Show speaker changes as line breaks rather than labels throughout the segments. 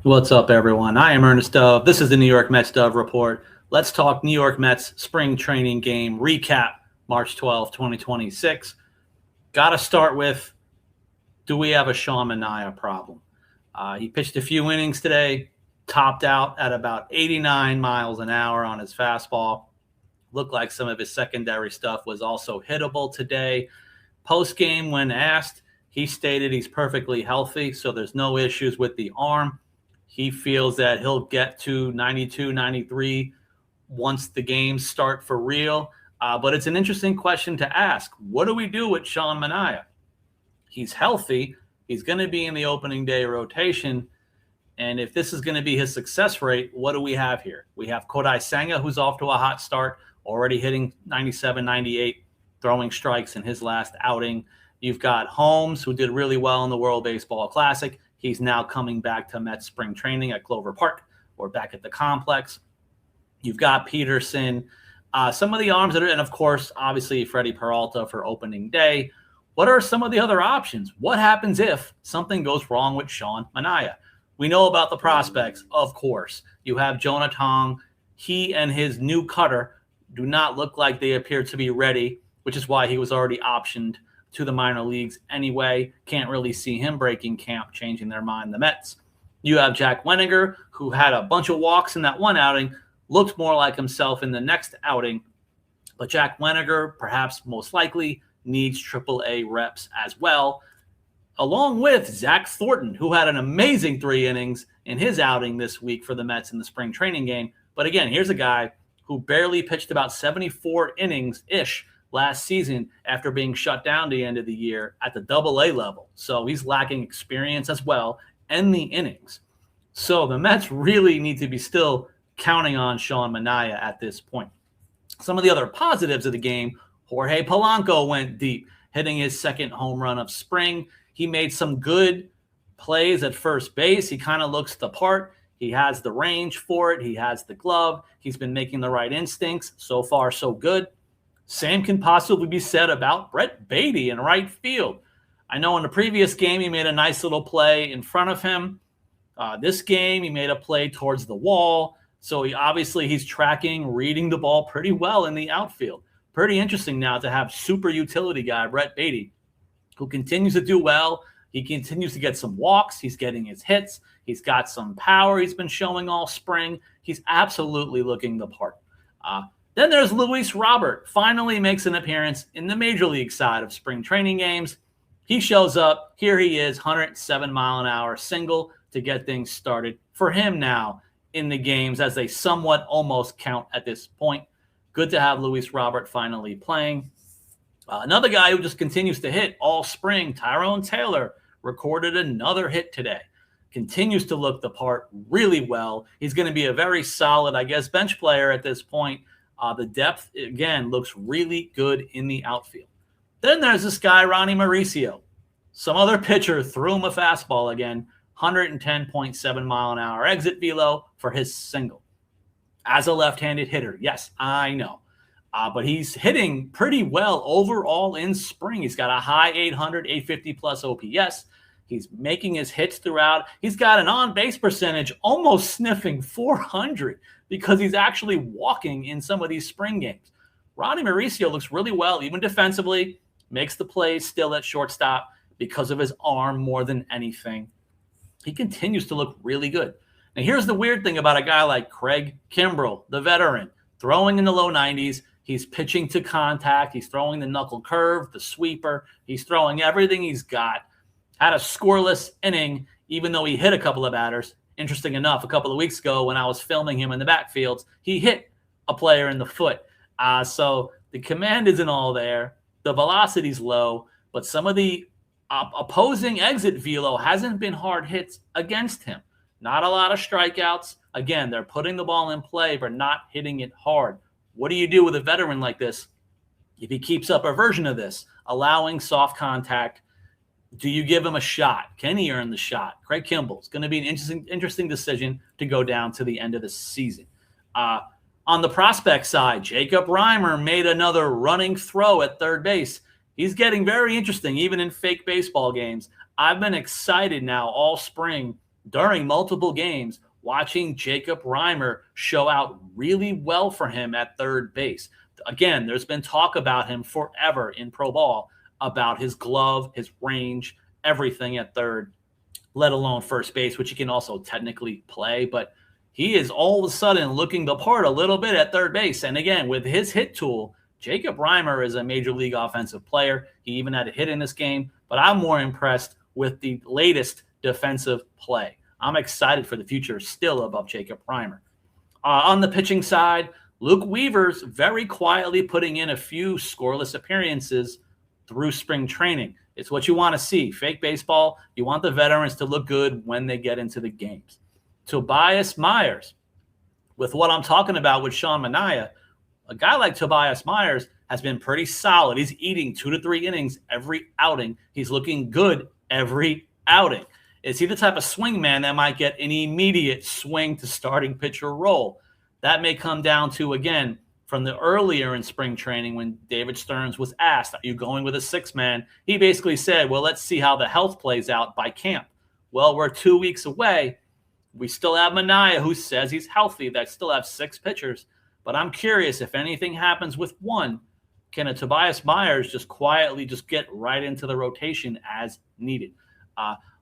What's up, everyone? I am Ernest Dove. This is the New York Mets Dove Report. Let's talk New York Mets spring training game recap, March 12th, 2026. Got to start with, do we have a Sean Manaea problem? He pitched a few innings today, topped out at about 89 miles an hour on his fastball. Looked like some of his secondary stuff was also hittable today. Post-game, when asked, he stated he's perfectly healthy, so there's no issues with the arm. He feels that he'll get to 92, 93 once the games start for real. But it's an interesting question to ask. What do we do with Sean Manaea? He's healthy. He's going to be in the opening day rotation. And if this is going to be his success rate, what do we have here? We have Kodai Senga, who's off to a hot start, already hitting 97, 98, throwing strikes in his last outing. You've got Holmes, who did really well in the World Baseball Classic. He's now coming back to Mets spring training at Clover Park or back at the complex. You've got Peterson. Some of the arms that are, and of course, obviously, Freddie Peralta for opening day. What are some of the other options? What happens if something goes wrong with Sean Manaea? We know about the prospects, of course. You have Jonah Tong. He and his new cutter do not look like they appear to be ready, which is why he was already optioned to the minor leagues anyway. Can't really see him breaking camp, changing their mind, the Mets. You have Jack Wenninger, who had a bunch of walks in that one outing, looked more like himself in the next outing. But Jack Wenninger, perhaps most likely, needs AAA reps as well, along with Zach Thornton, who had an amazing 3 innings in his outing this week for the Mets in the spring training game. But again, here's a guy who barely pitched about 74 innings-ish last season after being shut down the end of the year at the AA level. So he's lacking experience as well and the innings. So the Mets really need to be still counting on Sean Manaea at this point. Some of the other positives of the game, Jorge Polanco went deep, hitting his second home run of spring. He made some good plays at first base. He kind of looks the part. He has the range for it. He has the glove. He's been making the right instincts. So far, so good. Same can possibly be said about Brett Baty in right field. I know in the previous game he made a nice little play in front of him. This game he made a play towards the wall. So he's tracking, reading the ball pretty well in the outfield. Pretty interesting now to have super utility guy Brett Baty, who continues to do well. He continues to get some walks. He's getting his hits. He's got some power he's been showing all spring. He's absolutely looking the part. Then there's Luis Robert, finally makes an appearance in the major league side of spring training games. He shows up. Here he is, 107-mile-an-hour single to get things started for him now in the games as they somewhat almost count at this point. Good to have Luis Robert finally playing. Another guy who just continues to hit all spring, Tyrone Taylor, recorded another hit today. Continues to look the part really well. He's going to be a very solid, bench player at this point. The depth, again, looks really good in the outfield. Then there's this guy, Ronnie Mauricio. Some other pitcher threw him a fastball again, 110.7-mile-an-hour exit velo for his single. As a left-handed hitter, yes, I know. But he's hitting pretty well overall in spring. He's got a high 800, 850-plus OPS. He's making his hits throughout. He's got an on-base percentage almost sniffing 400 because he's actually walking in some of these spring games. Ronnie Mauricio looks really well, even defensively, makes the plays still at shortstop because of his arm more than anything. He continues to look really good. Now, here's the weird thing about a guy like Craig Kimbrell, the veteran, throwing in the low 90s. He's pitching to contact. He's throwing the knuckle curve, the sweeper. He's throwing everything he's got. Had a scoreless inning, even though he hit a couple of batters. Interesting enough, a couple of weeks ago when I was filming him in the backfields, he hit a player in the foot. So the command isn't all there. The velocity's low, but some of the opposing exit velo hasn't been hard hits against him. Not a lot of strikeouts. Again, they're putting the ball in play, but not hitting it hard. What do you do with a veteran like this if he keeps up a version of this, allowing soft contact? Do you give him a shot? Can he earn the shot? Craig Kimbrell. It's going to be an interesting decision to go down to the end of the season. On the prospect side, Jacob Reimer made another running throw at third base. He's getting very interesting, even in fake baseball games. I've been excited now all spring during multiple games, watching Jacob Reimer show out really well for him at third base. Again, there's been talk about him forever in pro ball about his glove, his range, everything at third, let alone first base, which he can also technically play. But he is all of a sudden looking the part a little bit at third base. And again, with his hit tool, Jacob Reimer is a major league offensive player. He even had a hit in this game, but I'm more impressed with the latest defensive play. I'm excited for the future still above Jacob Reimer. On the pitching side, Luke Weaver's very quietly putting in a few scoreless appearances through spring training. It's what you want to see. Fake baseball, you want the veterans to look good when they get into the games. Tobias Myers, with what I'm talking about with Sean Manaea, a guy like Tobias Myers has been pretty solid. He's eating 2 to 3 innings every outing. He's looking good every outing. Is he the type of swing man that might get an immediate swing to starting pitcher role? That may come down to, again, from the earlier in spring training when David Stearns was asked, are you going with a 6-man? He basically said, well, let's see how the health plays out by camp. Well, we're 2 weeks away. We still have Manaea, who says he's healthy. That still have 6 pitchers. But I'm curious if anything happens with one, can a Tobias Myers just quietly just get right into the rotation as needed?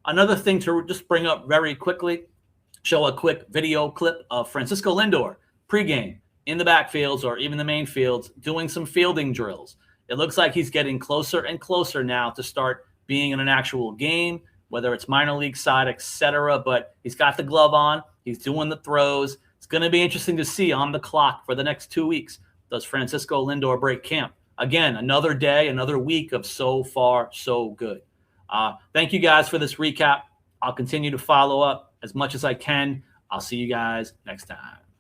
Another thing to just bring up very quickly, show a quick video clip of Francisco Lindor pregame in the backfields or even the main fields doing some fielding drills. It looks like he's getting closer and closer now to start being in an actual game, whether it's minor league side, etc. But he's got the glove on. He's doing the throws. It's going to be interesting to see on the clock for the next 2 weeks. Does Francisco Lindor break camp? Again, another day, another week of so far, so good. Thank you guys for this recap. I'll continue to follow up as much as I can. I'll see you guys next time.